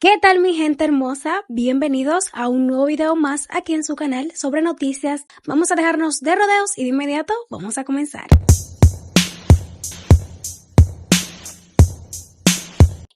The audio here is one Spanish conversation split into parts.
¿Qué tal mi gente hermosa? Bienvenidos a un nuevo video más aquí en su canal sobre noticias. Vamos a dejarnos de rodeos y de inmediato vamos a comenzar.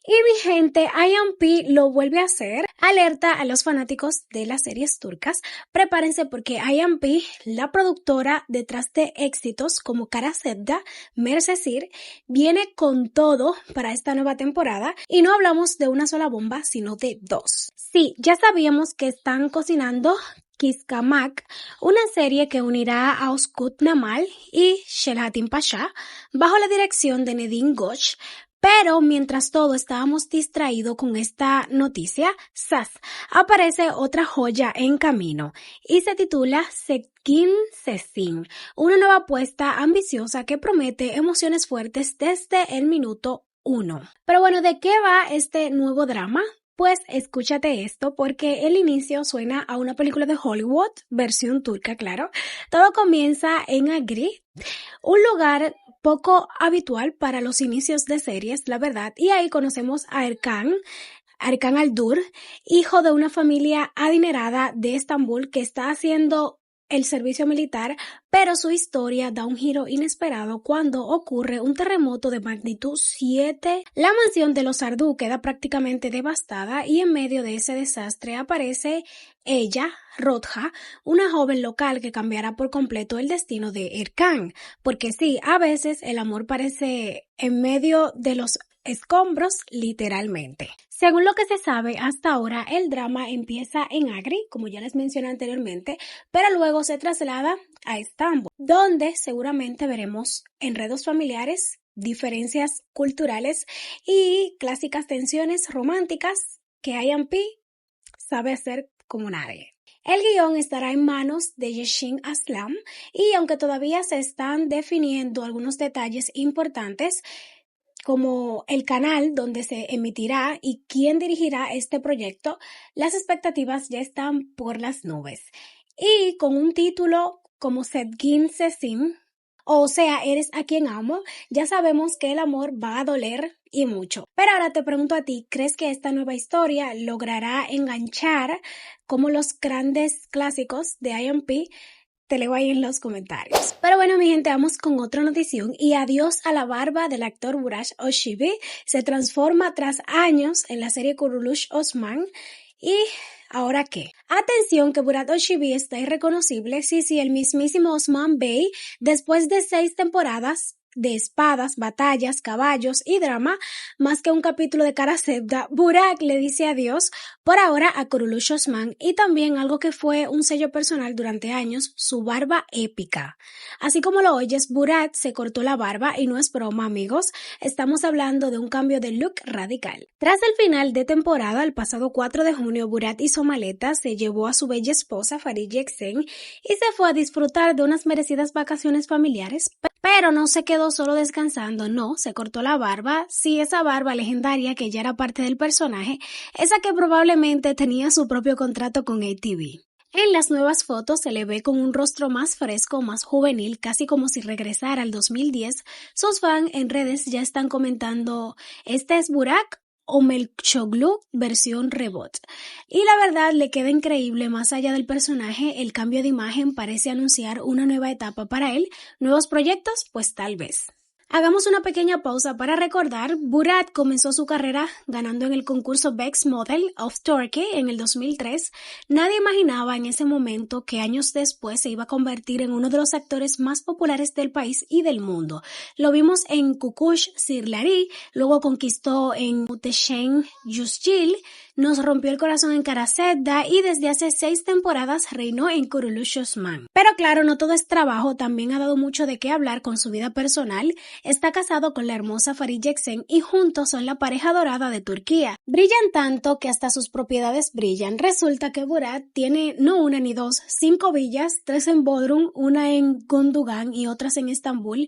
Y mi gente, IMP lo vuelve a hacer. Alerta a los fanáticos de las series turcas. Prepárense porque IMP, la productora detrás de éxitos como Kara Sevda, Mercesir, viene con todo para esta nueva temporada. Y no hablamos de una sola bomba, sino de dos. Sí, ya sabíamos que están cocinando Kizkamak, una serie que unirá a Özgür Namal y Selahattin Pasha bajo la dirección de Nedim Ghosh. Pero mientras todo estábamos distraídos con esta noticia, ¡zas!, aparece otra joya en camino y se titula Sevgin Sesin, una nueva apuesta ambiciosa que promete emociones fuertes desde el minuto 1. Pero bueno, ¿de qué va este nuevo drama? Pues escúchate esto porque el inicio suena a una película de Hollywood, versión turca, claro. Todo comienza en Agri, un lugar poco habitual para los inicios de series, la verdad, y ahí conocemos a Erkan Aldur, hijo de una familia adinerada de Estambul que está haciendo el servicio militar, pero su historia da un giro inesperado cuando ocurre un terremoto de magnitud 7. La mansión de los Ardu queda prácticamente devastada y en medio de ese desastre aparece ella, Rodja, una joven local que cambiará por completo el destino de Erkan, porque sí, a veces el amor parece en medio de los escombros, literalmente. Según lo que se sabe hasta ahora, el drama empieza en Agri, como ya les mencioné anteriormente, pero luego se traslada a Estambul, donde seguramente veremos enredos familiares, diferencias culturales y clásicas tensiones románticas que IMP sabe hacer como nadie. El guión estará en manos de Yeşim Aslan y aunque todavía se están definiendo algunos detalles importantes, como el canal donde se emitirá y quién dirigirá este proyecto, las expectativas ya están por las nubes. Y con un título como Sevgin Sesin, o sea, eres a quien amo, ya sabemos que el amor va a doler y mucho. Pero ahora te pregunto a ti, ¿crees que esta nueva historia logrará enganchar como los grandes clásicos de IMP? Te leo ahí en los comentarios. Pero bueno, mi gente, vamos con otra notición y adiós a la barba del actor Burak Özçivit. Se transforma tras años en la serie Kuruluş Osman. ¿Y ahora qué? Atención que Burak Özçivit está irreconocible. Sí, el mismísimo Osman Bey, después de 6 temporadas de espadas, batallas, caballos y drama, más que un capítulo de Kara Sevda, Burak le dice adiós por ahora a Kuruluş Osman y también algo que fue un sello personal durante años, su barba épica. Así como lo oyes, Burak se cortó la barba y no es broma, amigos, estamos hablando de un cambio de look radical. Tras el final de temporada, el pasado 4 de junio, Burak hizo maletas, se llevó a su bella esposa Farid Yeksen y se fue a disfrutar de unas merecidas vacaciones familiares, pero no se quedó solo descansando, no, se cortó la barba, sí, esa barba legendaria que ya era parte del personaje, esa que probablemente tenía su propio contrato con ATV. En las nuevas fotos se le ve con un rostro más fresco, más juvenil, casi como si regresara al 2010. Sus fans en redes ya están comentando, ¿este es Burak o Melkçoglu versión Rebot? Y la verdad le queda increíble, más allá del personaje, el cambio de imagen parece anunciar una nueva etapa para él, nuevos proyectos, pues tal vez. Hagamos una pequeña pausa para recordar, Burak comenzó su carrera ganando en el concurso Best Model of Turkey en el 2003. Nadie imaginaba en ese momento que años después se iba a convertir en uno de los actores más populares del país y del mundo. Lo vimos en Kukuş Sırları, luego conquistó en Muhteşem Yüzyıl, nos rompió el corazón en Kara Sevda y desde hace 6 temporadas reinó en Kuruluş Osman. Pero claro, no todo es trabajo, también ha dado mucho de qué hablar con su vida personal. Está casado con la hermosa Farid Yeksen y juntos son la pareja dorada de Turquía. Brillan tanto que hasta sus propiedades brillan. Resulta que Burak tiene no una ni dos, 5 villas, 3 en Bodrum, una en Gundogan y otras en Estambul.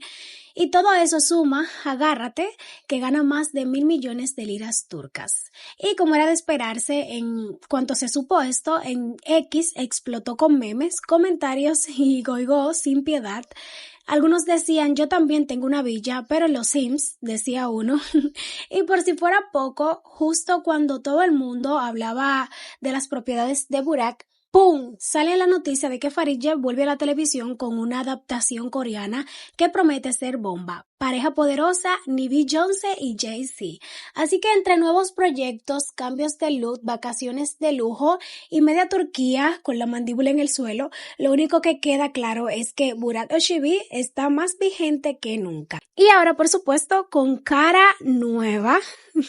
Y todo eso suma, agárrate, que gana más de 1.000 millones de liras turcas. Y como era de esperarse, en cuanto se supo esto, en X explotó con memes, comentarios y goigó sin piedad. Algunos decían, yo también tengo una villa, pero en los Sims, decía uno. Y por si fuera poco, justo cuando todo el mundo hablaba de las propiedades de Burak, ¡pum! Sale la noticia de que Faridje vuelve a la televisión con una adaptación coreana que promete ser bomba. Pareja poderosa, Nivi Jonse y Jay-Z. Así que entre nuevos proyectos, cambios de look, vacaciones de lujo y media Turquía con la mandíbula en el suelo, lo único que queda claro es que Burak Özçivit está más vigente que nunca. Y ahora, por supuesto, con cara nueva,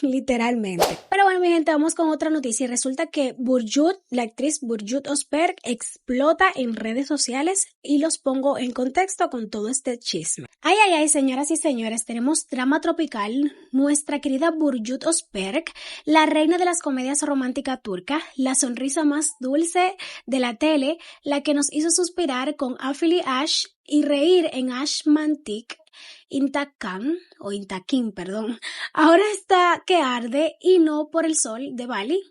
literalmente. Pero bueno, mi gente, vamos con otra noticia. Resulta que Burcu, la actriz Burcu Özberk, explota en redes sociales y los pongo en contexto con todo este chisme. Ay, ay, ay, señoras y señores, tenemos drama tropical. Nuestra querida Burcu Özberk, la reina de las comedias románticas turcas, la sonrisa más dulce de la tele, la que nos hizo suspirar con Afili Ash y reír en Ash Mantik, Intakin, ahora está que arde y no por el sol de Bali,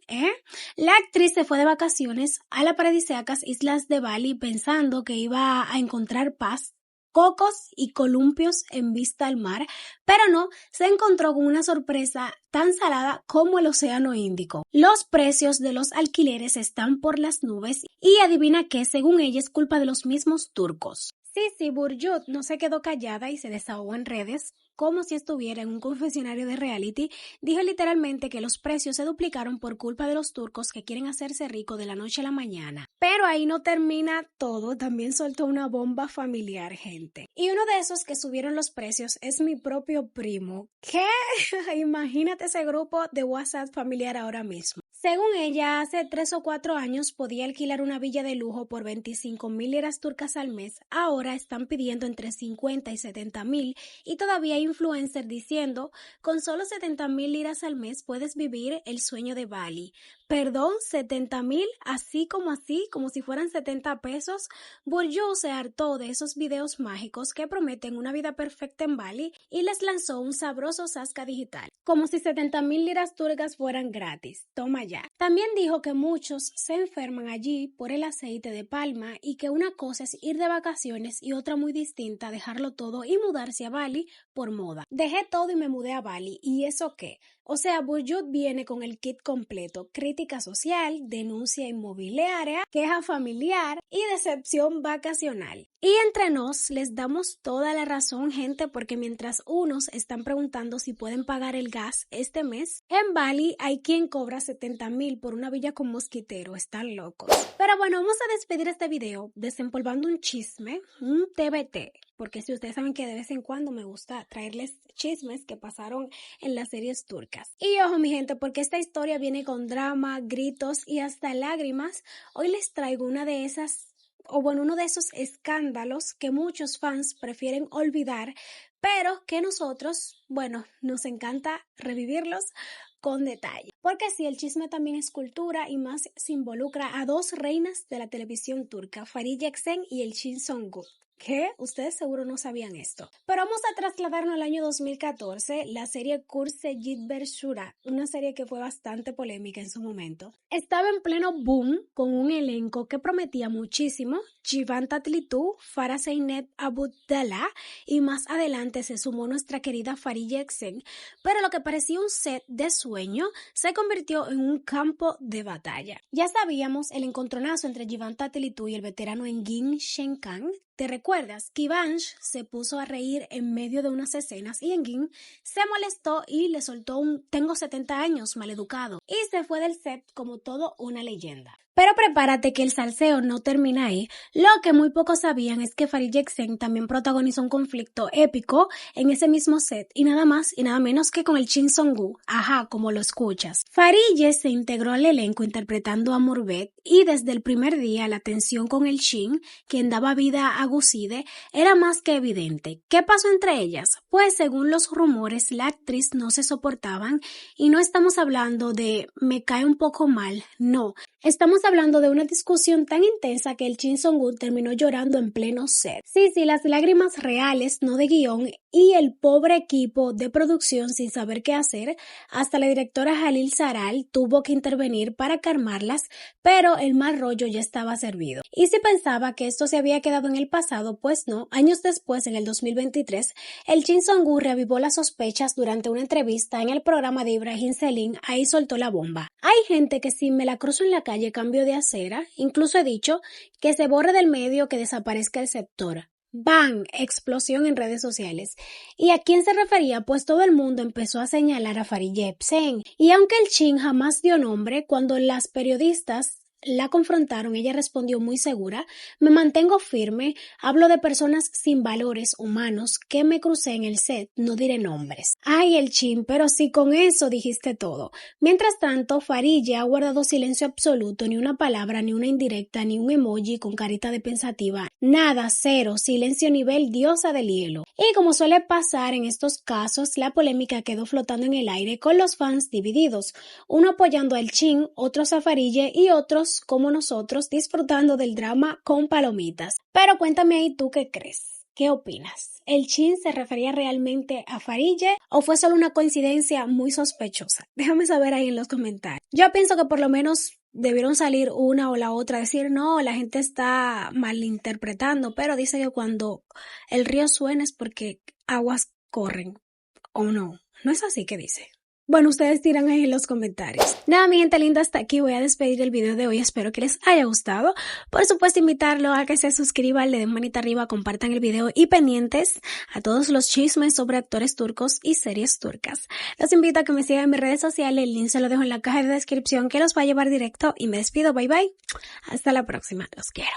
La actriz se fue de vacaciones a las paradisíacas islas de Bali pensando que iba a encontrar paz, cocos y columpios en vista al mar, pero no, se encontró con una sorpresa tan salada como el océano Índico. Los precios de los alquileres están por las nubes y adivina qué, según ella es culpa de los mismos turcos. Sí, Burcu no se quedó callada y se desahogó en redes como si estuviera en un confesionario de reality. Dijo literalmente que los precios se duplicaron por culpa de los turcos que quieren hacerse ricos de la noche a la mañana. Pero ahí no termina todo, también soltó una bomba familiar, gente. Y uno de esos que subieron los precios es mi propio primo. ¿Qué? Imagínate ese grupo de WhatsApp familiar ahora mismo. Según ella, hace 3 o 4 años podía alquilar una villa de lujo por 25.000 liras turcas al mes. Ahora están pidiendo entre 50 y 70.000 y todavía hay influencers diciendo, con solo 70.000 liras al mes puedes vivir el sueño de Bali. Perdón, 70.000, así, como si fueran 70 pesos. Burcu se hartó de esos videos mágicos que prometen una vida perfecta en Bali y les lanzó un sabroso zasca digital, como si 70.000 liras turcas fueran gratis. Toma ya. También dijo que muchos se enferman allí por el aceite de palma y que una cosa es ir de vacaciones y otra muy distinta, dejarlo todo y mudarse a Bali por moda. Dejé todo y me mudé a Bali. ¿Y eso qué? O sea, Burcu viene con el kit completo: crítica social, denuncia inmobiliaria, queja familiar y decepción vacacional. Y entre nos les damos toda la razón, gente, porque mientras unos están preguntando si pueden pagar el gas este mes, en Bali hay quien cobra 70.000 por una villa con mosquitero. Están locos. Pero bueno, vamos a despedir este video desempolvando un chisme, un TBT, porque si ustedes saben que de vez en cuando me gusta traerles chismes que pasaron en las series turcas. Y ojo, mi gente, porque esta historia viene con drama, gritos y hasta lágrimas. Hoy les traigo uno de esos escándalos que muchos fans prefieren olvidar, pero que nosotros, nos encanta revivirlos con detalle. Porque sí, el chisme también es cultura y más se involucra a dos reinas de la televisión turca, Faridje Aksen y el Jin Song-gu. ¿Qué? Ustedes seguro no sabían esto. Pero vamos a trasladarnos al año 2014, la serie Kurse Jitber Shura, una serie que fue bastante polémica en su momento. Estaba en pleno boom con un elenco que prometía muchísimo: Civan Tatlıtuğ, Farah Zeynep Abdallah y más adelante se sumó nuestra querida Faridje Aksen. Pero lo que parecía un set de sueño se convirtió en un campo de batalla. Ya sabíamos el encontronazo entre Civan Tatlıtuğ y el veterano Engin Şenkan. ¿Te recuerdas? Givenchy se puso a reír en medio de unas escenas y Engin se molestó y le soltó un "tengo 70 años, maleducado", y se fue del set como todo una leyenda. Pero prepárate que el salseo no termina ahí. Lo que muy pocos sabían es que Faridje Aksen también protagonizó un conflicto épico en ese mismo set y nada más y nada menos que con el Jin Song-gu. Ajá, como lo escuchas. Faridje se integró al elenco interpretando a Murbet y desde el primer día la tensión con el Jin, quien daba vida a Güzide, era más que evidente. ¿Qué pasó entre ellas? Pues según los rumores, la actriz no se soportaban y no estamos hablando de "me cae un poco mal", no. Estamos hablando de una discusión tan intensa que el Shin Song-woo terminó llorando en pleno set. Sí, las lágrimas reales, no de guión, y el pobre equipo de producción sin saber qué hacer, hasta la directora Jalil Saral tuvo que intervenir para calmarlas, pero el mal rollo ya estaba servido. Y si pensaba que esto se había quedado en el pasado, pues no. Años después, en el 2023, el Shin Song-woo reavivó las sospechas durante una entrevista en el programa de Ibrahim Celine. Ahí soltó la bomba. Hay gente que si me la cruzo en la calle cambio de acera, incluso he dicho que se borre del medio, que desaparezca el sector. ¡Bang! Explosión en redes sociales. ¿Y a quién se refería? Pues todo el mundo empezó a señalar a Farid Ebsen. Y aunque el Shin jamás dio nombre, cuando las periodistas la confrontaron, ella respondió muy segura: me mantengo firme, hablo de personas sin valores humanos que me crucé en el set, no diré nombres. Ay, el Shin, pero sí, con eso dijiste todo. Mientras tanto, Farid ha guardado silencio absoluto, ni una palabra, ni una indirecta, ni un emoji con carita de pensativa, nada, cero, silencio nivel diosa del hielo. Y como suele pasar en estos casos, la polémica quedó flotando en el aire con los fans divididos, uno apoyando al Shin, otros a Farid y otros como nosotros disfrutando del drama con palomitas. Pero cuéntame ahí tú qué crees. ¿Qué opinas? ¿El Shin se refería realmente a Farid o fue solo una coincidencia muy sospechosa? Déjame saber ahí en los comentarios. Yo pienso que por lo menos debieron salir una o la otra a decir no, la gente está malinterpretando, pero dice que cuando el río suena es porque aguas corren, ¿o no? ¿No es así que dice? Bueno, ustedes dirán ahí en los comentarios. Nada, mi gente linda, hasta aquí voy a despedir el video de hoy. Espero que les haya gustado. Por supuesto, invitarlo a que se suscriban, le den manita arriba, compartan el video y pendientes a todos los chismes sobre actores turcos y series turcas. Los invito a que me sigan en mis redes sociales. El link se lo dejo en la caja de descripción, que los va a llevar directo. Y me despido. Bye bye. Hasta la próxima. Los quiero.